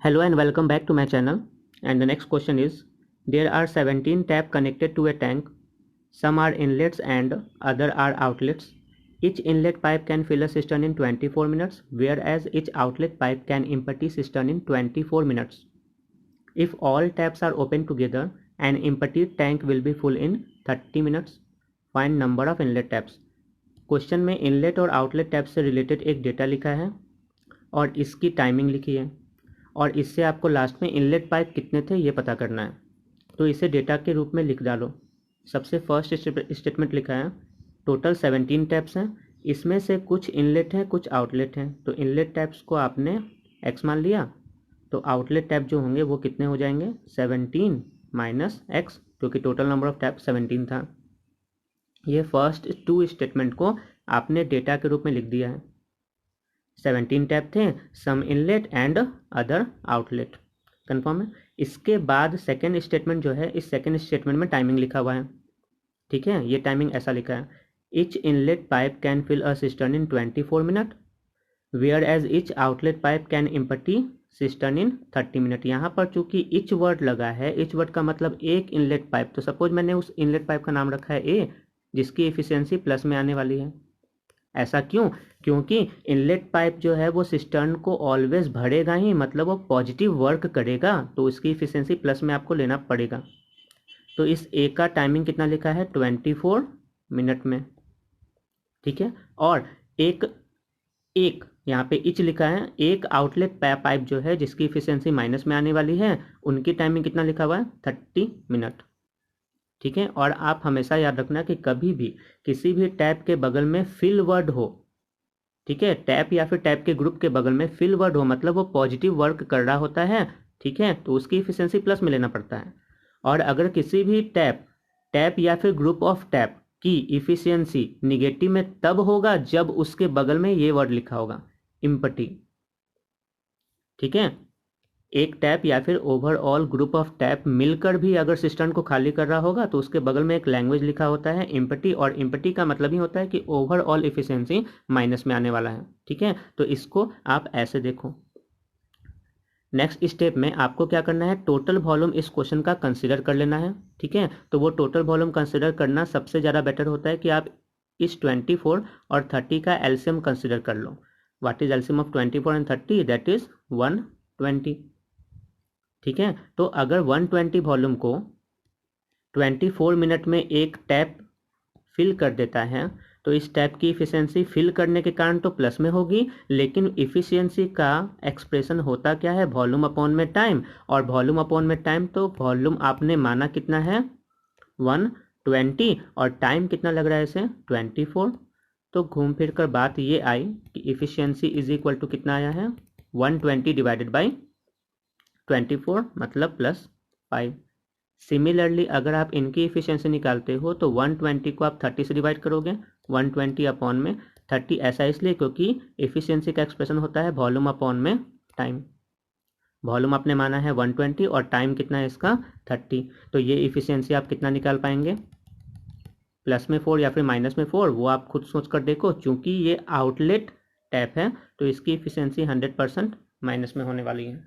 Hello and welcome back to my channel. And the next question is, there are 17 taps connected to a tank. Some are inlets and other are outlets. Each inlet pipe can fill a cistern in 24 minutes, whereas each outlet pipe can empty cistern in 24 minutes. If all taps are open together, an emptied tank will be full in 30 minutes. Find number of inlet taps. Question में inlet और outlet tap से related एक data लिखा है और इसकी timing लिखी है और इससे आपको लास्ट में इनलेट पाइप कितने थे ये पता करना है। तो इसे डेटा के रूप में लिख डालो। सबसे फर्स्ट स्टेटमेंट लिखा है टोटल 17 टैप्स हैं, इसमें से कुछ इनलेट हैं कुछ आउटलेट हैं। तो इनलेट टैप्स को आपने x मान लिया, तो आउटलेट टैप जो होंगे वो कितने हो जाएंगे 17 माइनस x, क्योंकि टोटल नंबर ऑफ टैप 17 था। ये फर्स्ट टू स्टेटमेंट को आपने डेटा के रूप में लिख दिया है। 17 टैप थे, some inlet and other outlet, confirm है। इसके बाद सेकेंड स्टेटमेंट जो है, इस सेकेंड स्टेटमेंट में टाइमिंग लिखा हुआ है, ठीक है। ये टाइमिंग ऐसा लिखा है, each inlet pipe can fill a cistern in 24 minute, whereas each outlet pipe can empty cistern in 30 minute. यहाँ पर चूंकि ईच वर्ड लगा है, ईच वर्ड का मतलब एक इनलेट पाइप, तो सपोज मैंने उस इनलेट पाइप का नाम रखा है ए, जिसकी एफिशिएंसी प्लस में आने वाली है। ऐसा क्यों? क्योंकि इनलेट पाइप जो है वो सिस्टर्न को ऑलवेज भरेगा ही, मतलब वो पॉजिटिव वर्क करेगा, तो इसकी एफिशिएंसी प्लस में आपको लेना पड़ेगा। तो इस ए का टाइमिंग कितना लिखा है 24 मिनट में, ठीक है। और एक यहाँ पे इच लिखा है, एक आउटलेट पाइप जो है जिसकी एफिशिएंसी माइनस में आने वाली है, उनकी टाइमिंग कितना लिखा हुआ है 30 मिनट, ठीक है। और आप हमेशा याद रखना कि कभी भी किसी भी टैप के बगल में फिल वर्ड हो, ठीक है, टैप या फिर टैप के ग्रुप के बगल में फिल वर्ड हो, मतलब वो पॉजिटिव वर्क कर रहा होता है, ठीक है, तो उसकी एफिशिएंसी प्लस में लेना पड़ता है। और अगर किसी भी टैप या फिर ग्रुप ऑफ टैप की एफिशिएंसी निगेटिव में तब होगा जब उसके बगल में ये वर्ड लिखा होगा एम्प्टी, ठीक है। एक टैप या फिर ओवरऑल ग्रुप ऑफ टैप मिलकर भी अगर सिस्टर्न को खाली कर रहा होगा तो उसके बगल में एक लैंग्वेज लिखा होता है एम्प्टी, और एम्प्टी का मतलब ही होता है कि ओवरऑल एफिशिएंसी माइनस में आने वाला है, ठीक है। तो इसको आप ऐसे देखो। नेक्स्ट स्टेप में आपको क्या करना है, टोटल वॉल्यूम इस क्वेश्चन का कंसिडर कर लेना है, ठीक है। तो वो टोटल वॉल्यूम कंसिडर करना सबसे ज़्यादा बेटर होता है कि आप इस 24 और 30 का एलसीएम कंसिडर कर लो। What is LCM of 24 and 30? That is 120, ठीक है। तो अगर 120 वॉल्यूम को 24 मिनट में एक टैप फिल कर देता है, तो इस टैप की इफिशियंसी फिल करने के कारण तो प्लस में होगी, लेकिन इफिशियंसी का एक्सप्रेशन होता क्या है, वॉल्यूम अपॉन में टाइम, और वॉल्यूम अपॉन में टाइम, तो वॉल्यूम आपने माना कितना है 120, और टाइम कितना लग रहा है इसे 24। तो घूम फिर कर बात ये आई कि इफिशियंसी इज इक्वल टू कितना आया है 120 डिवाइडेड बाई 24, मतलब +5। सिमिलरली अगर आप इनकी इफिशियंसी निकालते हो तो 120 को आप 30 से डिवाइड करोगे, 120 अपॉन में 30, ऐसा इसलिए क्योंकि इफिशियंसी का एक्सप्रेशन होता है वॉल्यूम अपॉन में टाइम। वॉल्यूम आपने माना है 120 और टाइम कितना है इसका 30, तो ये इफिशियंसी आप कितना निकाल पाएंगे, प्लस में 4 या फिर माइनस में 4, वो आप खुद सोच कर देखो। चूंकि ये आउटलेट टैप है तो इसकी इफिशियंसी 100% माइनस में होने वाली है,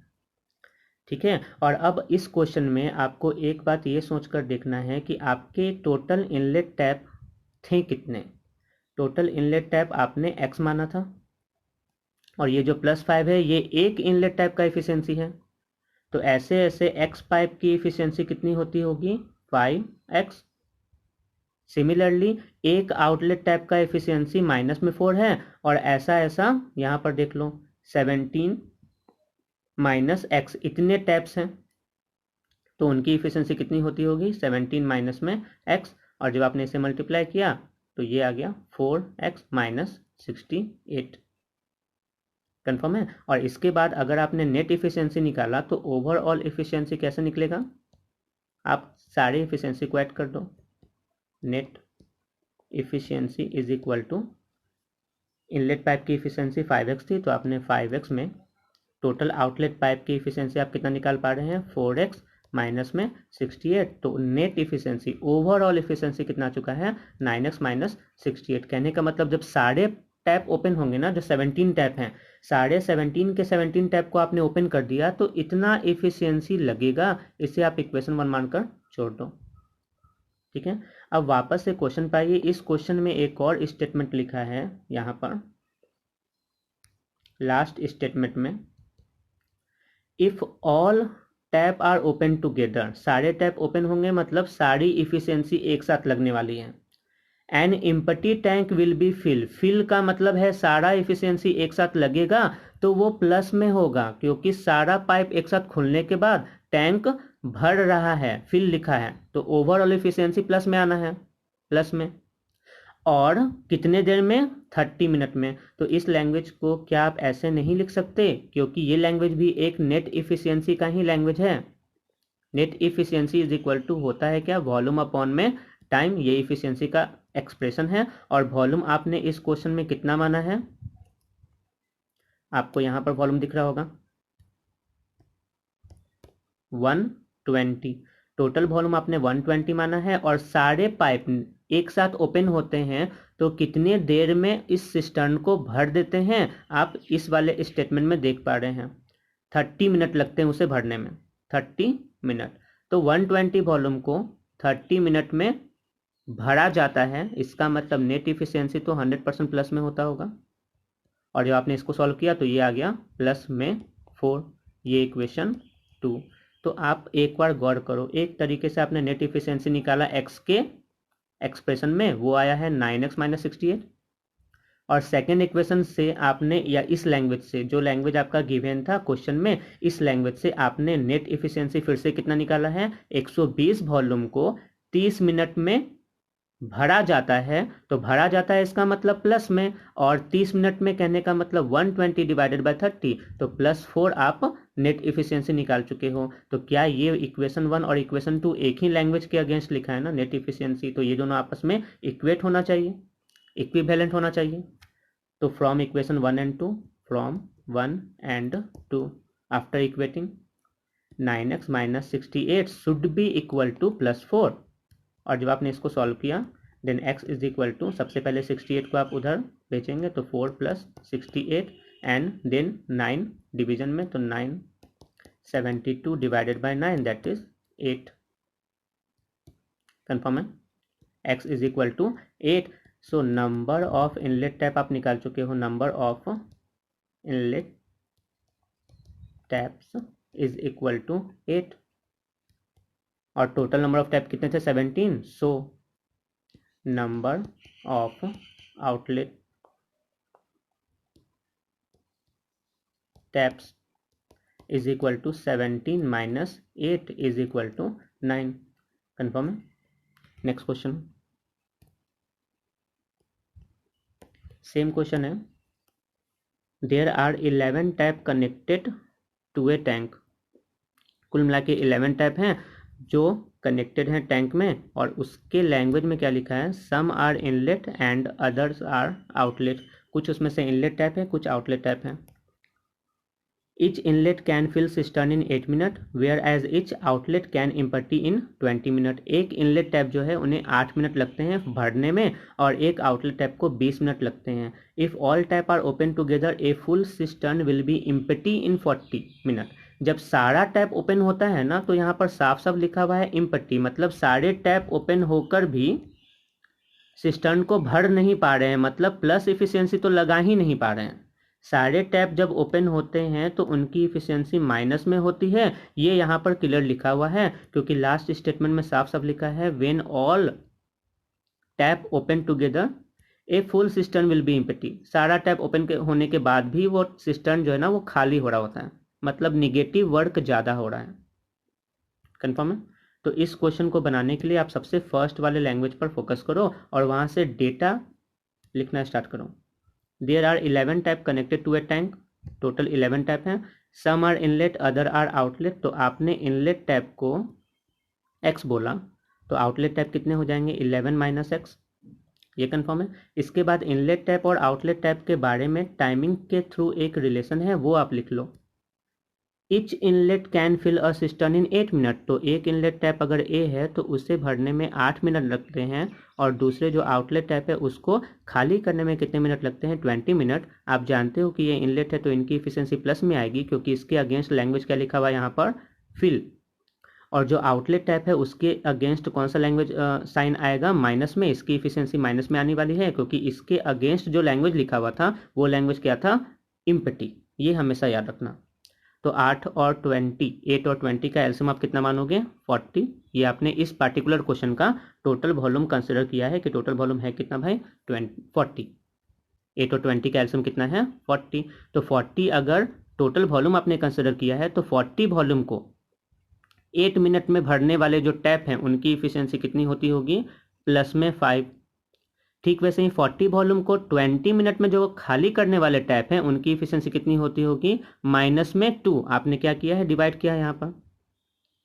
ठीक है। और अब इस क्वेश्चन में आपको एक बात ये सोचकर देखना है कि आपके टोटल इनलेट टैप थे कितने। टोटल इनलेट टैप आपने x माना था, और ये जो +5 है ये एक इनलेट टैप का एफिशिएंसी है, तो ऐसे ऐसे x पाइप की एफिशिएंसी कितनी होती होगी 5x। सिमिलरली एक आउटलेट टैप का एफिशिएंसी माइनस में 4 है, और ऐसा ऐसा यहाँ पर देख लो 17 माइनस x, इतने टैप्स हैं, तो उनकी इफिशियंसी कितनी होती होगी 17 माइनस में x, और जब आपने इसे मल्टीप्लाई किया तो ये आ गया 4x माइनस 68, कन्फर्म है। और इसके बाद अगर आपने नेट इफिशियंसी निकाला तो ओवरऑल इफिशियंसी कैसे निकलेगा, आप सारी इफिशियंसी को ऐड कर दो। Net efficiency is equal to, inlet pipe की इफिशियंसी 5x थी, तो आपने 5x में टोटल आउटलेट पाइप की इफिशियंसी आप कितना निकाल पा रहे हैं 4x माइनस में 68, तो नेट इफिशियंसी ओवरऑल इफिशियंसी कितना आ चुका है 9x माइनस 68। कहने का मतलब जब सारे टैप ओपन होंगे ना, जो 17 टैप हैं, साढ़े 17 के 17 टैप को आपने ओपन कर दिया तो इतना इफिशियंसी लगेगा। इसे आप इक्वेशन 1 मानकर छोड़ दो। ठीक है, अब वापस से क्वेश्चन पे आइए। इस क्वेश्चन में एक और स्टेटमेंट लिखा है यहाँ पर लास्ट स्टेटमेंट में, if all tap are open together, सारे टैप ओपन होंगे मतलब सारी इफिशियंसी एक साथ लगने वाली है। An empty tank will be fill का मतलब है सारा इफिशियंसी एक साथ लगेगा तो वो प्लस में होगा, क्योंकि सारा पाइप एक साथ खुलने के बाद टैंक भर रहा है, फिल लिखा है, तो ओवरऑल इफिशियंसी प्लस में आना है, प्लस में। और कितने देर में? 30 मिनट में। तो इस लैंग्वेज को क्या आप ऐसे नहीं लिख सकते, क्योंकि ये लैंग्वेज भी एक नेट इफिशियंसी का ही लैंग्वेज है। Net efficiency is equal to होता है क्या? वॉल्यूम अपॉन में टाइम, ये इफिशियंसी का एक्सप्रेशन है। और वॉल्यूम आपने इस क्वेश्चन में कितना माना है? आपको यहां पर वॉल्यूम दिख रहा होगा 120। टोटल वॉल्यूम आपने 120 माना है। और सारे पाइप एक साथ ओपन होते हैं तो कितने देर में इस सिस्टर्न को भर देते हैं, आप इस वाले स्टेटमेंट में देख पा रहे हैं। 30 मिनट लगते हैं उसे भरने में, 30 मिनट। तो 120 वॉल्यूम को 30 मिनट में भरा जाता है, इसका मतलब नेट इफिशियंसी तो 100% प्लस में होता होगा। और जब आपने इसको सॉल्व किया तो ये आ गया प्लस में 4, ये इक्वेशन 2। तो आप एक बार गौर करो, एक तरीके से आपने नेट इफिशियंसी निकाला एक्स के एक्सप्रेशन में, वो आया है 9x - 68। और सेकेंड इक्वेशन से आपने, या इस लैंग्वेज से, जो लैंग्वेज आपका गिवन था क्वेश्चन में, इस लैंग्वेज से आपने नेट इफिशियंसी फिर से कितना निकाला है? 120 वॉल्यूम को 30 मिनट में भरा जाता है। तो भरा जाता है इसका मतलब प्लस में, और 30 मिनट में कहने का मतलब 120 डिवाइडेड बाय 30, तो +4 आप नेट इफिशियंसी निकाल चुके हो। तो क्या ये इक्वेशन 1 और इक्वेशन 2 एक ही लैंग्वेज के अगेंस्ट लिखा है ना, नेट इफिशियंसी? तो ये दोनों आपस में इक्वेट होना चाहिए, इक्विवेलेंट होना चाहिए। तो from equation 1 and 2, from 1 and 2, after equating 9x - 68 should be equal to +4। और जब आपने इसको सॉल्व किया then x is equal to, सबसे पहले 68 को आप उधर भेजेंगे तो 4 + 68 एंड देन 9 डिवीजन में, तो 972 divided by 9 that is 8। Confirm है? x is equal to 8। So number of inlet tap आप निकाल चुके हो, number of inlet taps is equal to 8। और टोटल नंबर ऑफ टैप कितने थे? 17। So number of outlet taps is equal to 17 - 8 is equal to 9। Confirm है? Next question, same question है। There are 11 tap connected to a tank. कुल मिला के 11 tap हैं जो कनेक्टेड हैं टैंक में, और उसके लैंग्वेज में क्या लिखा है? Some are inlet and others are outlet. कुछ उसमें से इनलेट टैप है, कुछ आउटलेट टैप है। Each inlet can fill cistern in 8 minute, whereas each outlet can empty in 20 minute. एक इनलेट टैप जो है उन्हें 8 मिनट लगते हैं भरने में, और एक आउटलेट टैप को 20 मिनट लगते हैं। If all tap are open together a full cistern will be empty in 40 minute. जब सारा टैप ओपन होता है ना, तो यहाँ पर साफ साफ लिखा हुआ है एम्प्टी, मतलब सारे टैप ओपन होकर भी सिस्टर्न को भर नहीं पा रहे हैं, मतलब प्लस इफिशियंसी तो लगा ही नहीं पा रहे हैं। सारे टैप जब ओपन होते हैं तो उनकी इफिशियंसी माइनस में होती है, ये यहाँ पर क्लियर लिखा हुआ है, क्योंकि लास्ट स्टेटमेंट में साफ साफ लिखा है when all tap open together a full cistern will be empty. सारा टैप ओपन होने के बाद भी वो सिस्टर्न जो है ना वो खाली हो रहा होता है, मतलब निगेटिव वर्क ज़्यादा हो रहा है। कन्फर्म है? तो इस क्वेश्चन को बनाने के लिए आप सबसे फर्स्ट वाले लैंग्वेज पर फोकस करो और वहाँ से डेटा लिखना स्टार्ट करो। There are 11 tap connected to a tank, total 11 tap हैं। Some are inlet other are outlet, तो आपने इनलेट टैप को x बोला, तो आउटलेट टैप कितने हो जाएंगे? 11 - x। ये कंफर्म है? इसके बाद इनलेट टैप और आउटलेट टैप के बारे में टाइमिंग के थ्रू एक रिलेशन है, वो आप लिख लो। Each inlet can fill a cistern in 8 minute. तो एक इनलेट टैप अगर ए है तो उसे भरने में 8 मिनट लगते हैं, और दूसरे जो आउटलेट टैप है उसको खाली करने में कितने मिनट लगते हैं? 20 मिनट। आप जानते हो कि ये इनलेट है तो इनकी इफिशियंसी प्लस में आएगी, क्योंकि इसके अगेंस्ट लैंग्वेज क्या लिखा हुआ है यहाँ पर? फिल। और जो आउटलेट टैप है उसके अगेंस्ट कौन सा लैंग्वेज साइन आएगा? माइनस में। इसकी इफिशियंसी माइनस में आने वाली है, क्योंकि इसके अगेंस्ट जो लैंग्वेज लिखा हुआ था वो लैंग्वेज क्या था? इम्पटी। ये हमेशा याद रखना। तो 8 और 20 का एलसीएम आप कितना मानोगे? 40। ये आपने इस पार्टिकुलर क्वेश्चन का टोटल वॉल्यूम कंसिडर किया है कि टोटल वॉल्यूम है कितना भाई? 40। 8 और 20 का एलसीएम कितना है? 40। तो 40 अगर टोटल वॉल्यूम आपने कंसिडर किया है तो 40 वॉल्यूम को 8 मिनट में भरने वाले जो टैप हैं उनकी इफिशियंसी कितनी होती होगी? प्लस में 5। ठीक वैसे ही 40 वॉल्यूम को 20 मिनट में जो खाली करने वाले टैप हैं उनकी इफिशियंसी कितनी होती होगी? माइनस में 2। आपने क्या किया है? डिवाइड किया है यहाँ पर।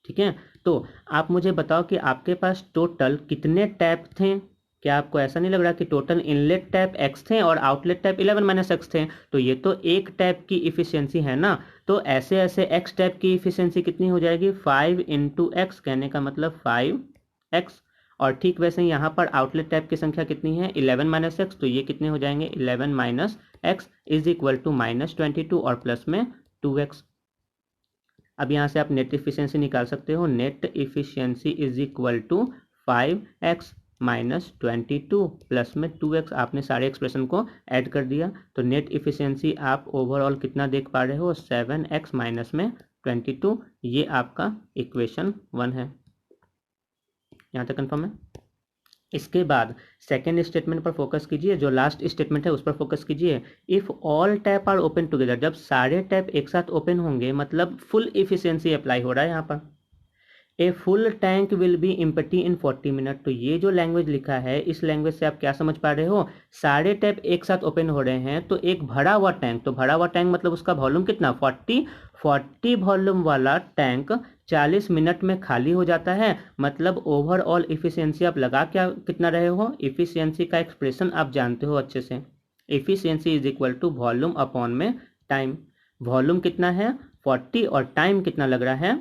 ठीक है, तो आप मुझे बताओ कि आपके पास टोटल कितने टैप थे? क्या आपको ऐसा नहीं लग रहा कि टोटल इनलेट टैप x थे और आउटलेट टैप 11 - x थे? तो ये तो एक टैप की इफिशियंसी है ना, तो ऐसे ऐसे x टैप की इफिशियंसी कितनी हो जाएगी? 5 × x, कहने का मतलब 5x। और ठीक वैसे ही यहाँ पर आउटलेट टैप की संख्या कितनी है? 11 - x। तो ये कितने हो जाएंगे? 11 - x इज इक्वल टू -22 और प्लस में 2x। अब यहाँ से आप नेट इफिशियंसी निकाल सकते हो। Net efficiency is equal to 5x - 22 plus में 2x। आपने सारे एक्सप्रेशन को ऐड कर दिया, तो नेट इफिशियंसी आप ओवरऑल कितना देख पा रहे हो? 7x माइनस में 22। ये आपका इक्वेशन 1 है। यहाँ तक कन्फर्म है? इसके बाद सेकेंड स्टेटमेंट पर फोकस कीजिए, जो लास्ट स्टेटमेंट है उस पर फोकस कीजिए। If all tap are open together, जब सारे टैप एक साथ ओपन होंगे मतलब फुल इफिशियंसी अप्लाई हो रहा है यहाँ पर। A full tank will be empty in 40 minute. तो ये जो लैंग्वेज लिखा है इस लैंग्वेज से आप क्या समझ पा रहे हो? सारे टैप एक साथ ओपन हो रहे हैं तो एक भरा हुआ टैंक, तो भरा हुआ टैंक मतलब उसका वॉल्यूम कितना? 40 वॉल्यूम वाला टैंक 40 मिनट में खाली हो जाता है। मतलब ओवरऑल इफिशियंसी आप लगा क्या कितना रहे हो? इफिशियंसी का एक्सप्रेशन आप जानते हो अच्छे से। Efficiency is equal to volume upon में टाइम। वॉल्यूम कितना है? 40 और टाइम कितना लग रहा है?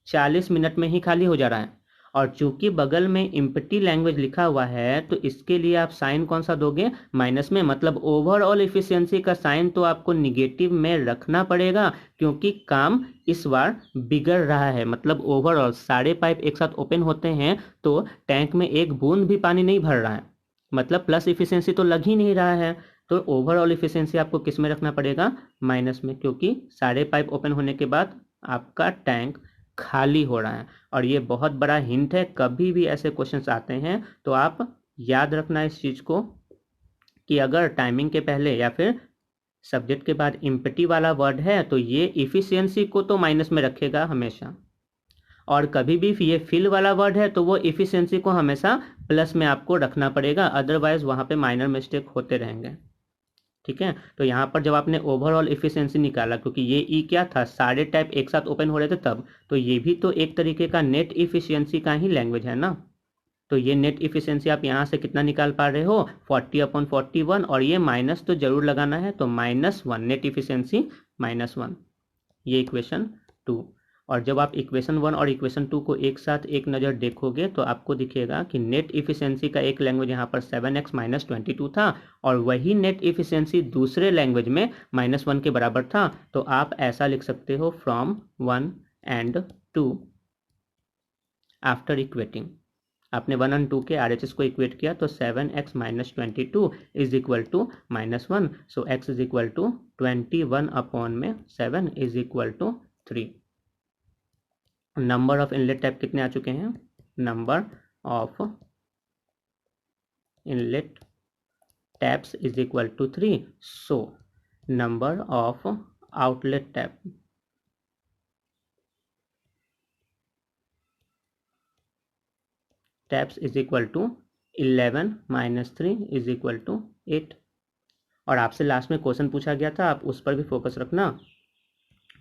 40 मिनट में ही खाली हो जा रहा है। और चूंकि बगल में इम्पटी लैंग्वेज लिखा हुआ है तो इसके लिए आप साइन कौन सा दोगे? माइनस में। मतलब ओवरऑल इफिशियंसी का साइन तो आपको निगेटिव में रखना पड़ेगा, क्योंकि काम इस बार बिगड़ रहा है। मतलब ओवरऑल सारे पाइप एक साथ ओपन होते हैं तो टैंक में एक बूंद भी पानी नहीं भर रहा है, मतलब प्लस इफिशियंसी तो लग ही नहीं रहा है। तो ओवरऑल इफिशियंसी आपको किस में रखना पड़ेगा? माइनस में, क्योंकि सारे पाइप ओपन होने के बाद आपका टैंक खाली हो रहा है। और ये बहुत बड़ा हिंट है, कभी भी ऐसे क्वेश्चंस आते हैं तो आप याद रखना इस चीज को कि अगर टाइमिंग के पहले या फिर सब्जेक्ट के बाद इम्पटी वाला वर्ड है तो ये इफिशियंसी को तो माइनस में रखेगा हमेशा, और कभी भी ये फिल वाला वर्ड है तो वो इफिशियंसी को हमेशा प्लस में आपको रखना पड़ेगा, अदरवाइज वहां पे माइनर मिस्टेक होते रहेंगे। ठीक है, तो यहाँ पर जब आपने ओवरऑल इफिशियंसी निकाला, क्योंकि ये ई क्या था? सारे टैप एक साथ ओपन हो रहे थे तब, तो ये भी तो एक तरीके का नेट इफिशियंसी का ही लैंग्वेज है ना। तो ये नेट इफिशियंसी आप यहाँ से कितना निकाल पा रहे हो? 40/41। और ये माइनस तो जरूर लगाना है, तो -1 नेट इफिशियंसी -1। ये इक्वेशन 2। और जब आप इक्वेशन 1 और इक्वेशन 2 को एक साथ एक नज़र देखोगे तो आपको दिखेगा कि नेट इफिशियंसी का एक लैंग्वेज यहाँ पर 7x - 22 था, और वही नेट इफिशियंसी दूसरे लैंग्वेज में -1 के बराबर था। तो आप ऐसा लिख सकते हो, फ्रॉम 1 and 2 आफ्टर इक्वेटिंग। आपने 1 और 2 के RHS को इक्वेट किया तो 7x - 22 is equal to -1। So x is equal to 21/7 is equal to 3। Number of inlet tap कितने आ चुके हैं? Number of inlet taps is equal to 3। So number of outlet taps is equal to 11 - 3 is equal to 8। और आपसे last में question पूछा गया था, आप उस पर भी फोकस रखना।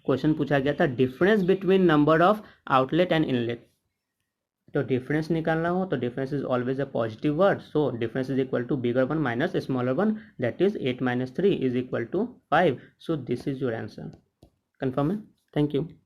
क्वेश्चन पूछा गया था difference between number of outlet and inlet. तो डिफरेंस निकालना हो तो difference is always a positive word, so difference is equal to bigger one minus smaller one, that is 8 - 3 is equal to 5। So this is your answer. Confirm है? Thank you.